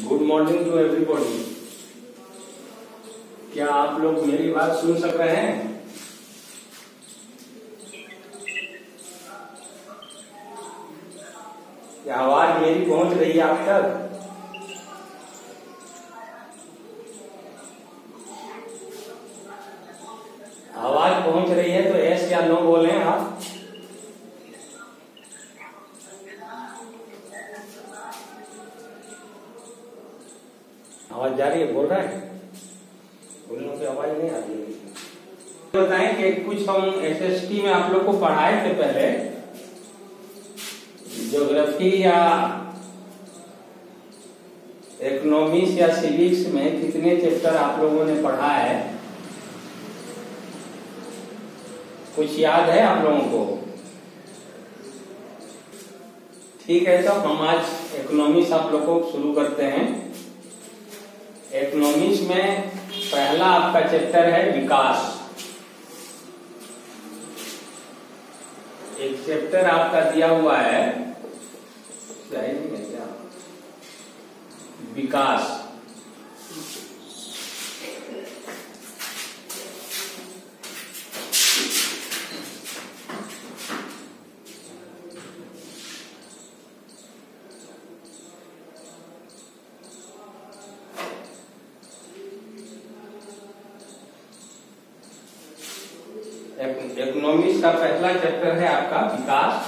Good morning to everybody. क्या आप लोग मेरी बात सुन सक रहे हैं? क्या आवाज मेरी पहुंच रही है आप तक? आवाज पहुंच रही है तो यस या नो बोलें आप। आवाज जा रही है? बोल रहा है? बोलने की आवाज नहीं आ रही है। बताएं कि कुछ हम एसएसटी में आप लोग को पढ़ाए थे पहले, ज्योग्राफी या इकोनॉमिक्स या सिविक्स में कितने चैप्टर आप लोगों ने पढ़ा है? कुछ याद है आप लोगों को? ठीक है, तो हम आज इकोनॉमिक्स आप लोग को शुरू करते हैं। इकोनॉमिक्स में पहला आपका चैप्टर है विकास। एक चैप्टर आपका दिया हुआ है, क्या? विकास। इकोनॉमिक्स का पहला चैप्टर है आपका विकास।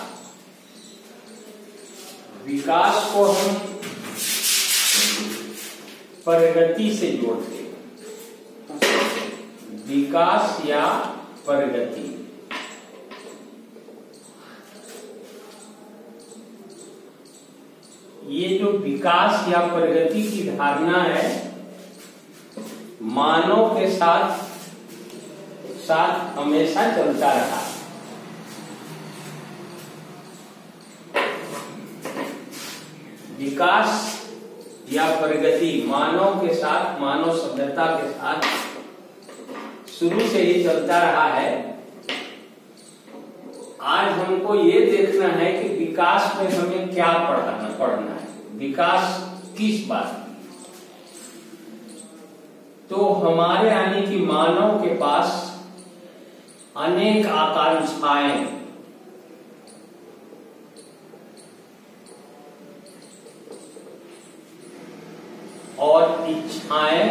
विकास को हम प्रगति से जोड़ते हैं। विकास या प्रगति, ये जो विकास या प्रगति की धारणा है, मानव के साथ हमेशा चलता रहा। विकास या प्रगति मानव के साथ, मानव सभ्यता के साथ शुरू से ही चलता रहा है। आज हमको ये देखना है कि विकास में हमें क्या पढ़ना है, विकास किस बात की। तो हमारे यानी कि मानव के पास अनेक आकांक्षाएं, और इच्छाएं,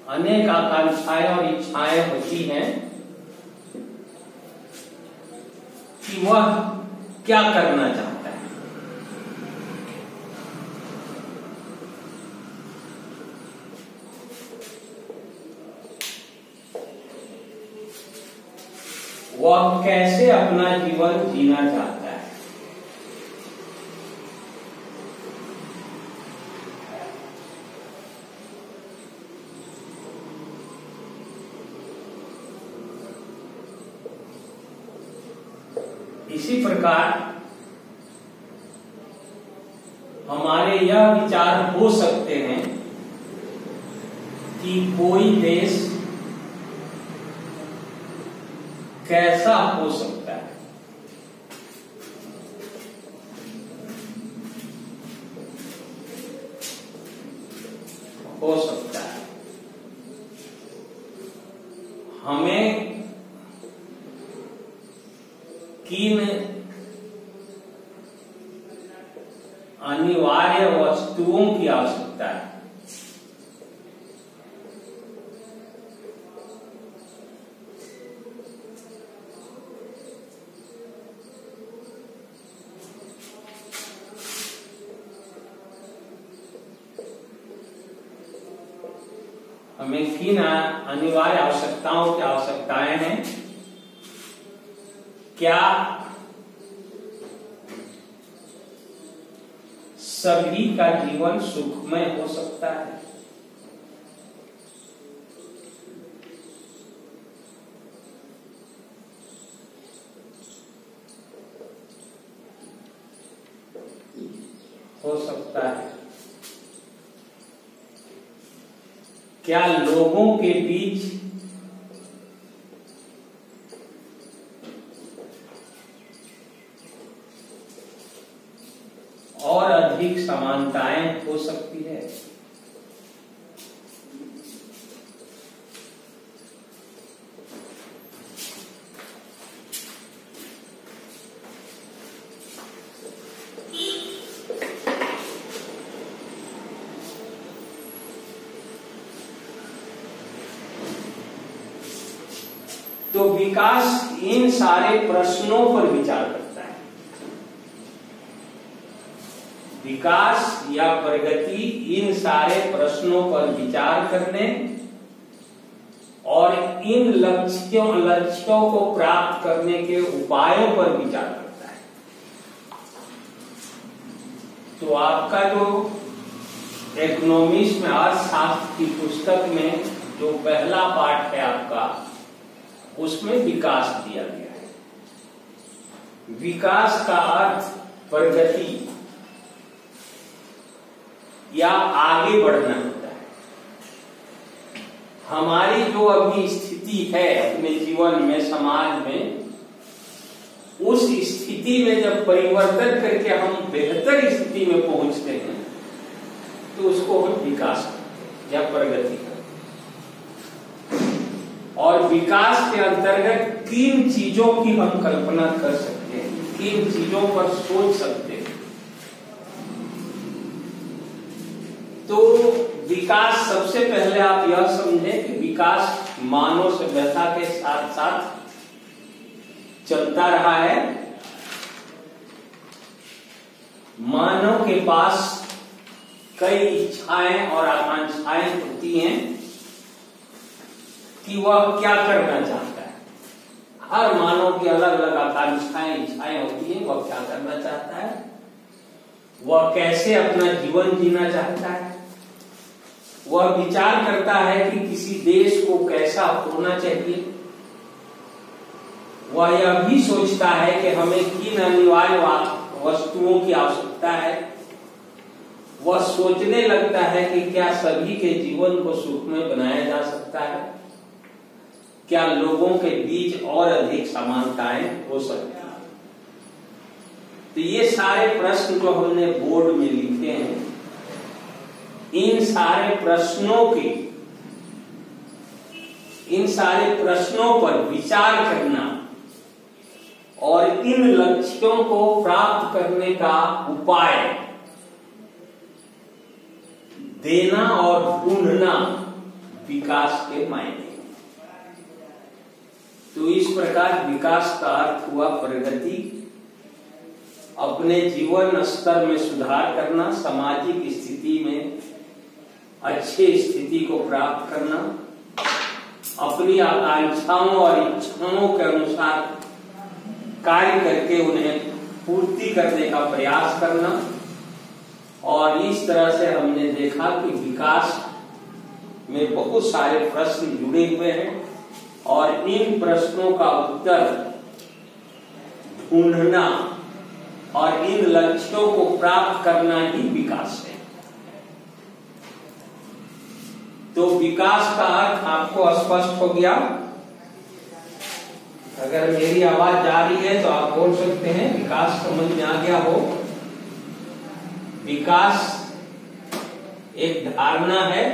अनेक आकांक्षाएं और इच्छाएं होती हैं कि वह क्या करना चाहता है। वह कैसे अपना जीवन जीना चाहता है। इसी प्रकार हमारे यह विचार हो सकते हैं कि कोई देश कैसा हो सकता है। हो सकता है हमें किन अनिवार्य वस्तुओं की आवश्यकता है। हमें किन अनिवार्य आवश्यकताओं की आवश्यकताएं हैं? क्या सभी का जीवन सुखमय हो सकता है? हो सकता है। क्या लोगों के बीच और अधिक समानताएं हो सकती है। तो विकास इन सारे प्रश्नों पर विचार करता है। विकास या प्रगति इन सारे प्रश्नों पर विचार करने और इन लक्ष्यों को प्राप्त करने के उपायों पर विचार करता है। तो आपका जो इकोनॉमिक्स में अर्थशास्त्र की पुस्तक में जो पहला पाठ है आपका, उसमें विकास दिया गया है। विकास का अर्थ प्रगति या आगे बढ़ना होता है। हमारी जो अभी स्थिति है अपने जीवन में, समाज में, उस स्थिति में जब परिवर्तन करके हम बेहतर स्थिति में पहुंचते हैं तो उसको हम विकास करते हैं या प्रगति करते हैं। और विकास के अंतर्गत 3 चीजों की हम कल्पना कर सकते हैं, 3 चीजों पर सोच सकते हैं। तो विकास, सबसे पहले आप यह समझें कि विकास मानव सभ्यता के साथ साथ चलता रहा है। मानव के पास कई इच्छाएं और आकांक्षाएं होती हैं कि वह क्या करना चाहता है। हर मानव की अलग अलग आकांक्षाएं, इच्छाएं होती हैं। वह क्या करना चाहता है, वह कैसे अपना जीवन जीना चाहता है। वह विचार करता है कि किसी देश को कैसा होना चाहिए। वह यह भी सोचता है कि हमें किन अनिवार्य वस्तुओं की आवश्यकता है। वह सोचने लगता है कि क्या सभी के जीवन को सुखमय बनाया जा सकता है, क्या लोगों के बीच और अधिक समानताएं हो सकती हैं। तो ये सारे प्रश्न जो हमने बोर्ड में लिखे हैं, इन सारे प्रश्नों पर विचार करना और इन लक्ष्यों को प्राप्त करने का उपाय देना और ढूंढना विकास के मायने। तो इस प्रकार विकास का अर्थ हुआ प्रगति, अपने जीवन स्तर में सुधार करना, सामाजिक स्थिति में अच्छी स्थिति को प्राप्त करना, अपनी आकांक्षाओं और इच्छाओं के अनुसार कार्य करके उन्हें पूर्ति करने का प्रयास करना। और इस तरह से हमने देखा कि विकास में बहुत सारे प्रश्न जुड़े हुए हैं और इन प्रश्नों का उत्तर ढूंढना और इन लक्ष्यों को प्राप्त करना ही विकास है। तो विकास का अर्थ आपको स्पष्ट हो गया। अगर मेरी आवाज जा रही है तो आप बोल सकते हैं विकास समझ में आ गया हो। विकास एक धारणा है,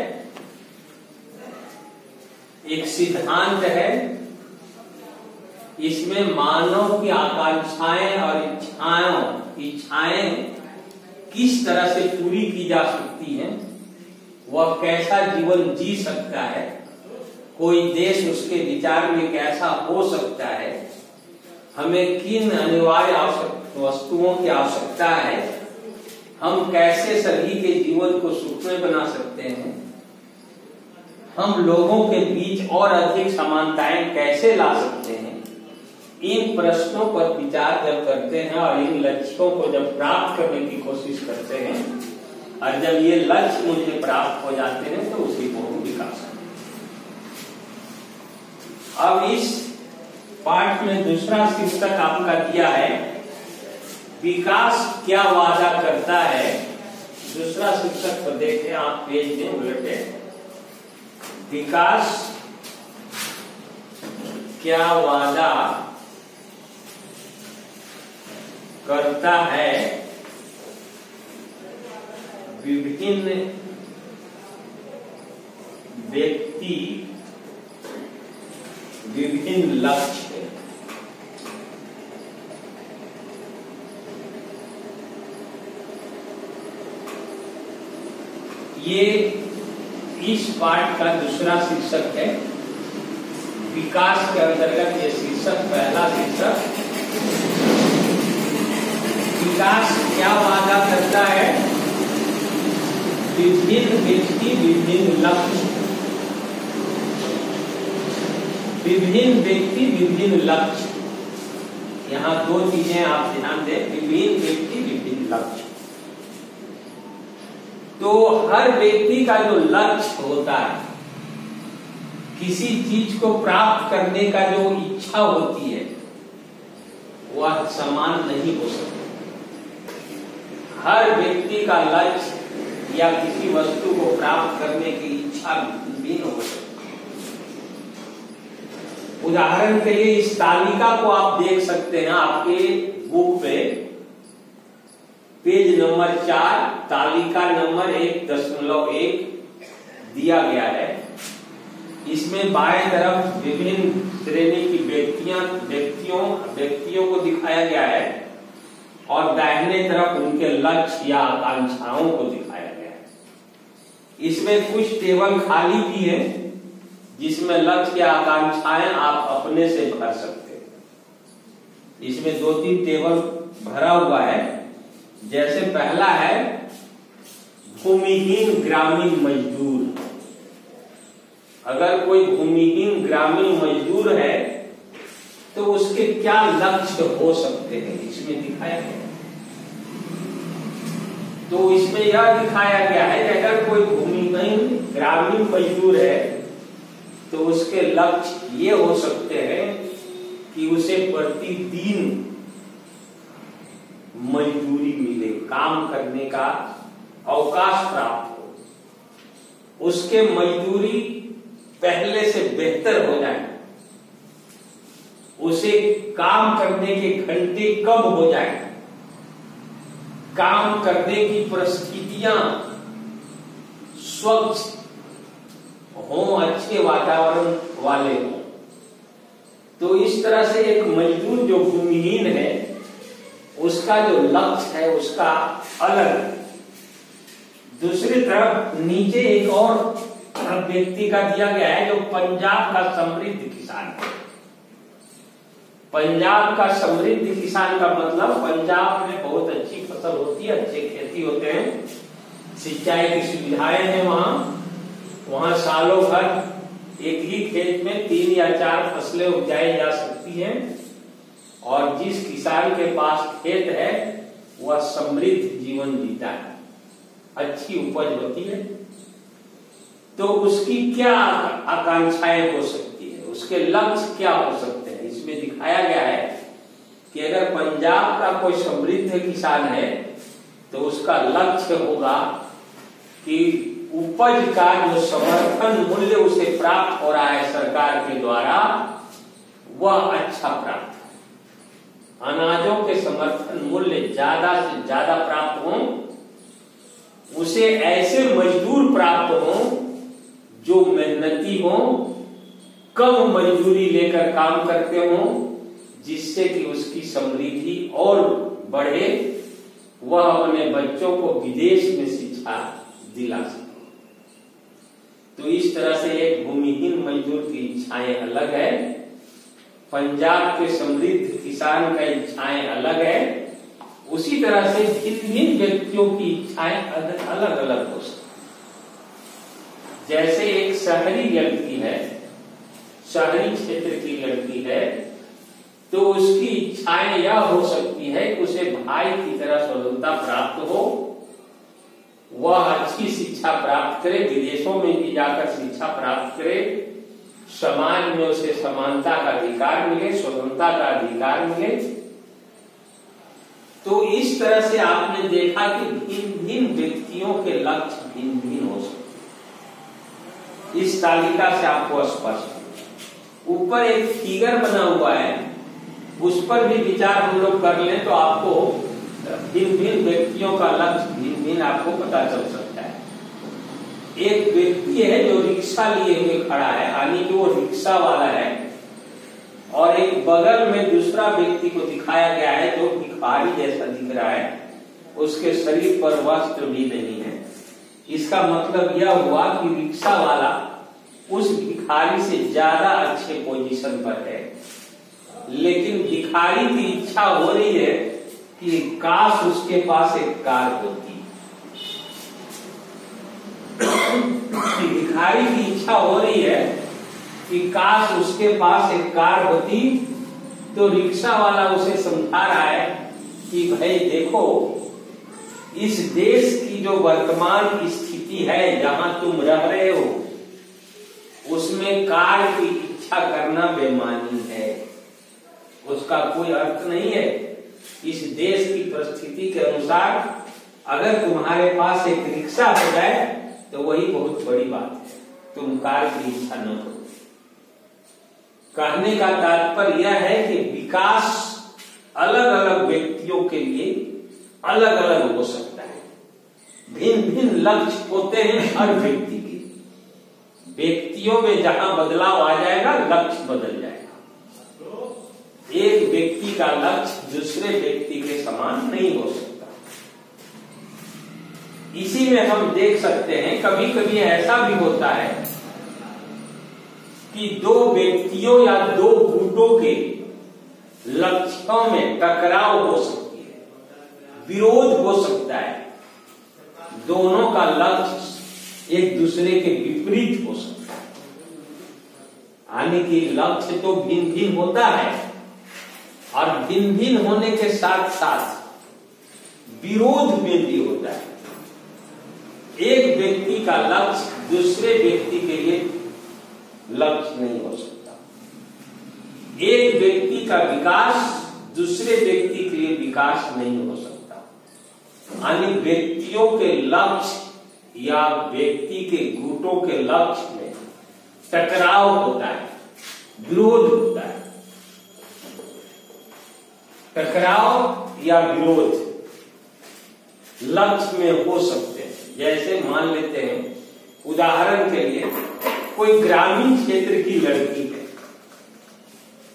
एक सिद्धांत है। इसमें मानव की आकांक्षाएं और इच्छाएं किस तरह से पूरी की जा सकती हैं, वह कैसा जीवन जी सकता है, कोई देश उसके विचार में कैसा हो सकता है, हमें किन अनिवार्य वस्तुओं की आवश्यकता है, हम कैसे सभी के जीवन को सुखमय बना सकते हैं, हम लोगों के बीच और अधिक समानताएं कैसे ला सकते हैं। इन प्रश्नों पर विचार जब करते हैं और इन लक्ष्यों को जब प्राप्त करने की कोशिश करते हैं और जब ये लक्ष्य मुझे प्राप्त हो जाते हैं तो उसी को हम विकास करते हैं। अब इस पाठ में दूसरा शीर्षक आपका दिया है विकास क्या वादा करता है। दूसरा शीर्षक को देखें आप पेज में उलटे, विकास क्या वादा करता है विभिन्न व्यक्ति विभिन्न लक्ष्य। ये इस पाठ का दूसरा शीर्षक है। विकास के अंतर्गत ये शीर्षक, पहला शीर्षक विकास क्या वादा करता है? विभिन्न व्यक्ति विभिन्न लक्ष्य। विभिन्न व्यक्ति विभिन्न लक्ष्य। यहाँ दो चीजें आप ध्यान दें, विभिन्न व्यक्ति विभिन्न लक्ष्य। तो हर व्यक्ति का जो लक्ष्य होता है, किसी चीज को प्राप्त करने का जो इच्छा होती है, वह समान नहीं हो सकती। हर व्यक्ति का लक्ष्य या किसी वस्तु को प्राप्त करने की इच्छा भिन्न हो सकती है। उदाहरण के लिए इस तालिका को आप देख सकते हैं आपके बुक पे, पेज नंबर 4, तालिका नंबर 1.1 दिया गया है। इसमें बाएं तरफ विभिन्न श्रेणी की व्यक्तियों को दिखाया गया है और दाहिने तरफ उनके लक्ष्य या आकांक्षाओं को दिखाया गया है। इसमें कुछ टेबल खाली भी है जिसमें लक्ष्य या आकांक्षाएं आप अपने से भर सकते हैं। इसमें 2-3 टेबल भरा हुआ है। जैसे पहला है भूमिहीन ग्रामीण मजदूर। अगर कोई भूमिहीन ग्रामीण मजदूर है तो उसके क्या लक्ष्य हो सकते हैं, इसमें दिखाया गया। तो इसमें यह दिखाया गया है कि अगर कोई भूमिहीन ग्रामीण मजदूर है तो उसके लक्ष्य ये हो सकते हैं कि उसे प्रतिदिन मजदूरी मिले, काम करने का अवकाश प्राप्त हो, उसके मजदूरी पहले से बेहतर हो जाए, उसे काम करने के घंटे कम हो जाए, काम करने की परिस्थितियां स्वच्छ हो, अच्छे वातावरण वाले हो। तो इस तरह से एक मजदूर जो भूमिहीन है उसका जो लक्ष्य है उसका अलग। दूसरी तरफ नीचे एक और व्यक्ति का दिया गया है जो पंजाब का समृद्ध किसान है। पंजाब का समृद्ध किसान का मतलब पंजाब में बहुत अच्छी फसल होती है, अच्छे खेती होते हैं, सिंचाई की सुविधाएं हैं। वहां सालों भर एक ही खेत में 3 या 4 फसलें उपजाई जा सकती हैं और जिस किसान के पास खेत है वह समृद्ध जीवन जीता है, अच्छी उपज होती है। तो उसकी क्या आकांक्षाएं हो सकती है, उसके लक्ष्य क्या हो सकते हैं, इसमें दिखाया गया है कि अगर पंजाब का कोई समृद्ध किसान है तो उसका लक्ष्य होगा कि उपज का जो समर्थन मूल्य उसे प्राप्त हो रहा है सरकार के द्वारा वह अच्छा प्राप्त है। अनाजों के समर्थन मूल्य ज्यादा से ज्यादा प्राप्त हो, उसे ऐसे मजदूर प्राप्त हो जो मेहनती हो, कम मजदूरी लेकर काम करते हो, जिससे कि उसकी समृद्धि और बढ़े, वह अपने बच्चों को विदेश में शिक्षा दिला सके। तो इस तरह से एक भूमिहीन मजदूर की इच्छाएं अलग है, पंजाब के समृद्ध किसान का इच्छाएं अलग है। उसी तरह से भिन्न व्यक्तियों की इच्छाएं अलग अलग हो सकती। जैसे एक शहरी व्यक्ति है, शहरी क्षेत्र की लड़की है, तो उसकी इच्छाएं यह हो सकती है कि उसे भाई की तरह स्वतंत्रता प्राप्त हो, वह अच्छी शिक्षा प्राप्त करे, विदेशों में भी जाकर शिक्षा प्राप्त करे, समाज में उसे समानता का अधिकार मिले, स्वतंत्रता का अधिकार मिले। तो इस तरह से आपने देखा कि भिन्न भिन्न व्यक्तियों के लक्ष्य भिन्न भिन्न हो सकते। इस तालिका से आपको स्पष्ट। ऊपर एक फिगर बना हुआ है, उस पर भी विचार हम लोग कर लें तो आपको भिन्न भिन्न व्यक्तियों का लक्ष्य भिन्न भिन्न आपको पता चल सकता है। एक व्यक्ति है जो रिक्शा लिए हुए खड़ा है, यानी कि वो रिक्शा वाला है, और एक बगल में दूसरा व्यक्ति को दिखाया गया है जो भिखारी जैसा दिख रहा है, उसके शरीर पर वस्त्र भी नहीं है। इसका मतलब यह हुआ कि रिक्शा वाला उस भिखारी से ज्यादा अच्छे पोजीशन पर है, लेकिन भिखारी की इच्छा हो रही है कि काश उसके पास एक कार होती। भिखारी की इच्छा हो रही है कि काश उसके पास एक कार होती। तो रिक्शा वाला उसे समझा रहा है कि भाई देखो, इस देश की जो वर्तमान स्थिति है जहां तुम रह रहे हो, उसमें कार की इच्छा करना बेईमानी है, उसका कोई अर्थ नहीं है। इस देश की परिस्थिति के अनुसार अगर तुम्हारे पास एक रिक्शा हो जाए तो वही बहुत बड़ी बात है, तुम कार की इच्छा न करो। कहने का तात्पर्य यह है कि विकास अलग अलग व्यक्तियों के लिए अलग अलग हो सकता है। भिन्न भिन्न लक्ष्य होते हैं हर व्यक्ति के। व्यक्तियों में जहां बदलाव आ जाएगा, लक्ष्य बदल जाएगा। एक व्यक्ति का लक्ष्य दूसरे व्यक्ति के समान नहीं हो सकता। इसी में हम देख सकते हैं कभी कभी ऐसा भी होता है कि दो व्यक्तियों या दो गुटों के लक्ष्यों में टकराव हो सकती है, विरोध हो सकता है। दोनों का लक्ष्य एक दूसरे के विपरीत हो सकता है, यानी कि लक्ष्य तो भिन्न भिन्न होता है, और भिन्न भिन्न होने के साथ साथ विरोध में भी होता है। एक व्यक्ति का लक्ष्य दूसरे व्यक्ति के लिए लक्ष्य नहीं हो सकता। एक व्यक्ति का विकास दूसरे व्यक्ति के लिए विकास नहीं हो सकता। यानी व्यक्तियों के लक्ष्य या व्यक्ति के गुटों के लक्ष्य में टकराव होता है, विरोध होता है। टकराव या विरोध लक्ष्य में हो सकते हैं। जैसे मान लेते हैं, उदाहरण के लिए कोई ग्रामीण क्षेत्र की लड़की है,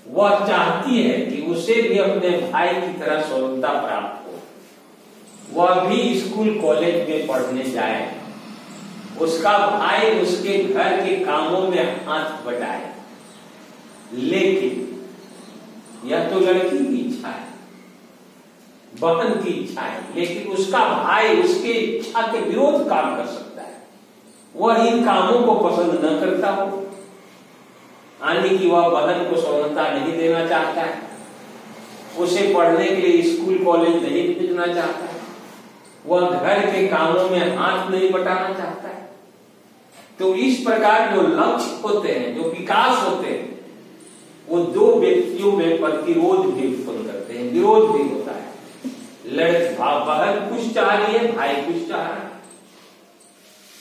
वह चाहती है कि उसे भी अपने भाई की तरह स्वतंत्रता प्राप्त हो, वह भी स्कूल कॉलेज में पढ़ने जाए, उसका भाई उसके घर के कामों में हाथ बटाए। लेकिन यह तो लड़की की इच्छा है, बहन की इच्छा है, लेकिन उसका भाई उसके इच्छा के विरोध काम कर सकता है। वह इन कामों को पसंद न करता हो, यानी कि वह बहन को स्वतंत्रता नहीं देना चाहता है, उसे पढ़ने के लिए स्कूल कॉलेज नहीं भेजना चाहता है, वह घर के कामों में हाथ नहीं बटाना चाहता है। तो इस प्रकार जो लक्ष्य होते हैं, जो विकास होते हैं, वो दो व्यक्तियों में प्रतिरोध भी उत्पन्न करते हैं, विरोध भी होता है। बहन कुछ चाह रही है, भाई कुछ चाह रहा है।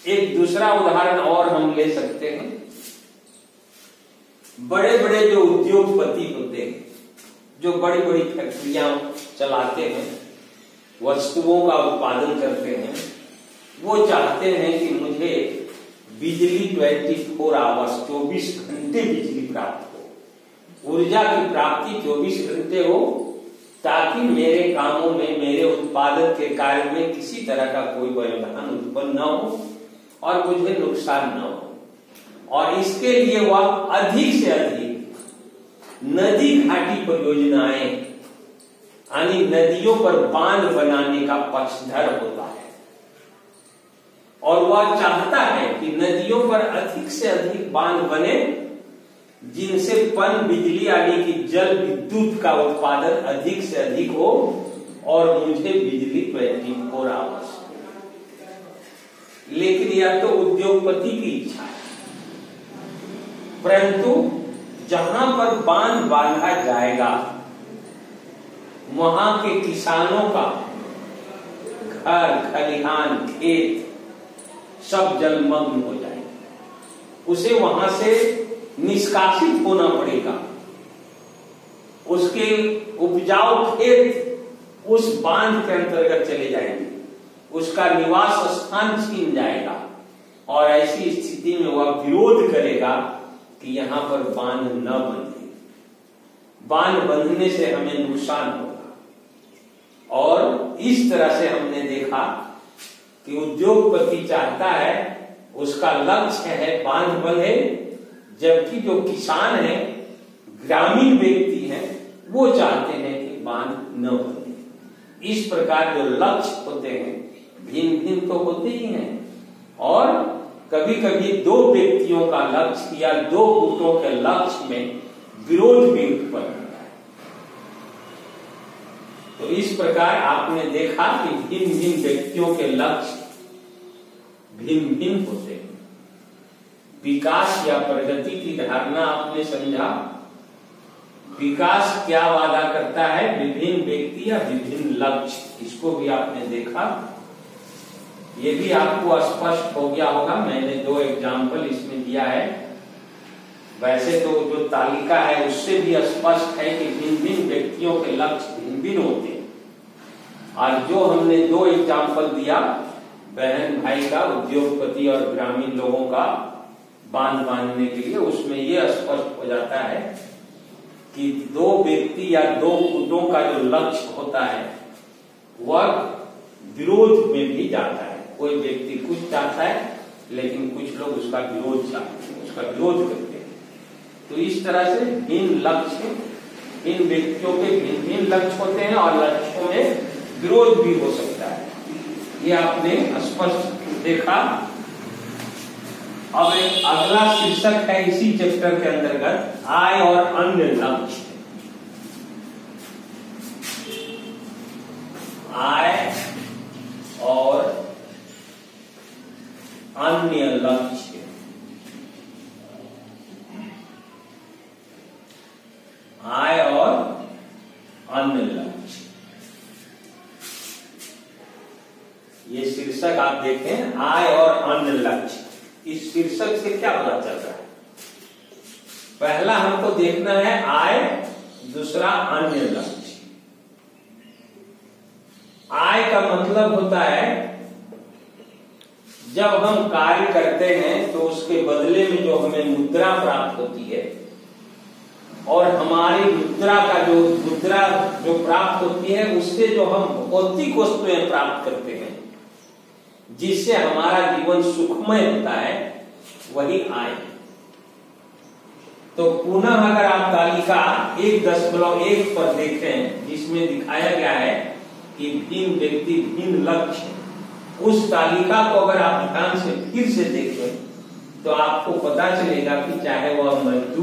एक दूसरा उदाहरण और हम ले सकते हैं, बड़े बड़े जो उद्योगपति होते हैं, जो बड़ी बड़ी फैक्ट्रियां चलाते हैं, वस्तुओं का उत्पादन करते हैं, वो चाहते हैं कि मुझे बिजली 24 आवर्स 24 घंटे बिजली प्राप्त हो, ऊर्जा की प्राप्ति 24 घंटे हो, ताकि मेरे कामों में, मेरे उत्पादन के कार्य में किसी तरह का कोई व्यवधान उत्पन्न न हो और मुझे नुकसान न हो। और इसके लिए वह अधिक से अधिक नदी घाटी परियोजनाएं, यानी नदियों पर बांध बनाने का पक्षधर होता है, और वह चाहता है कि नदियों पर अधिक से अधिक बांध बने, जिनसे पन बिजली यानी कि जल विद्युत का उत्पादन अधिक से अधिक हो और मुझे बिजली 24 आवर्स। लेकिन यह तो उद्योगपति की इच्छा है, परंतु जहां पर बांध बांधा जाएगा वहां के किसानों का घर, खलिहान, खेत सब जलमग्न हो जाएंगे। उसे वहां से निष्कासित होना पड़ेगा। उसके उपजाऊ खेत उस बांध के अंतर्गत चले जाएंगे, उसका निवास स्थान छीन जाएगा और ऐसी स्थिति में वह विरोध करेगा कि यहां पर बांध न बंधे, बांध बंधने से हमें नुकसान होगा। और इस तरह से हमने देखा कि उद्योगपति चाहता है, उसका लक्ष्य है बांध बंधे, जबकि जो किसान है, ग्रामीण व्यक्ति है, वो चाहते हैं कि बांध न बंधे। इस प्रकार जो लक्ष्य होते हैं भिन्न भिन्न तो होते ही हैं, और कभी कभी दो व्यक्तियों का लक्ष्य या दो गुटों के लक्ष्य में विरोध भी उत्पन्न होता है। तो इस प्रकार आपने देखा कि भिन्न भिन्न व्यक्तियों के लक्ष्य भिन्न भिन्न होते हैं। विकास या प्रगति की धारणा आपने समझा। विकास क्या वादा करता है? विभिन्न व्यक्ति या विभिन्न लक्ष्य, इसको भी आपने देखा। ये भी आपको स्पष्ट हो गया होगा, मैंने 2 एग्जाम्पल इसमें दिया है। वैसे तो जो तालिका है उससे भी स्पष्ट है कि भिन्न भिन्न व्यक्तियों के लक्ष्य भिन्न भिन्न होते हैं। और जो हमने 2 एग्जाम्पल दिया, बहन भाई का, उद्योगपति और ग्रामीण लोगों का बांध बांधने के लिए, उसमें यह स्पष्ट हो जाता है कि 2 व्यक्ति या 2 गुटों का जो लक्ष्य होता है वह विरोध में भी जाता है। कोई व्यक्ति कुछ चाहता है लेकिन कुछ लोग उसका विरोध चाहते हैं, उसका विरोध करते हैं। तो इस तरह से भिन्न लक्ष्य, इन व्यक्तियों के भिन्न भिन्न लक्ष्य होते हैं और लक्ष्यों में विरोध भी हो सकता है। ये आपने स्पष्ट देखा। अब एक अगला शीर्षक है इसी चैप्टर के अंतर्गत, आय और अन्य लक्ष्य। आय और अन्य लक्ष्य। आय और अन्य लक्ष्य, ये शीर्षक आप देखें, आय और अन्य लक्ष्य। इस शीर्षक से क्या पता चल रहा है? पहला हमको देखना है आय, दूसरा अन्य लक्ष्य। आय का मतलब होता है जब हम कार्य करते हैं तो उसके बदले में जो हमें मुद्रा प्राप्त होती है, और हमारी मुद्रा जो प्राप्त होती है उससे जो हम भौतिक वस्तुएं प्राप्त करते हैं, जिससे हमारा जीवन सुखमय होता है, वही आय। तो पुनः अगर आप तालिका 1.1 पर देखें, जिसमें दिखाया गया है कि भिन्न व्यक्ति भिन्न लक्ष्य, उस तालिका को अगर आप ध्यान से फिर से देखें तो आपको पता चलेगा कि चाहे वह मजदूर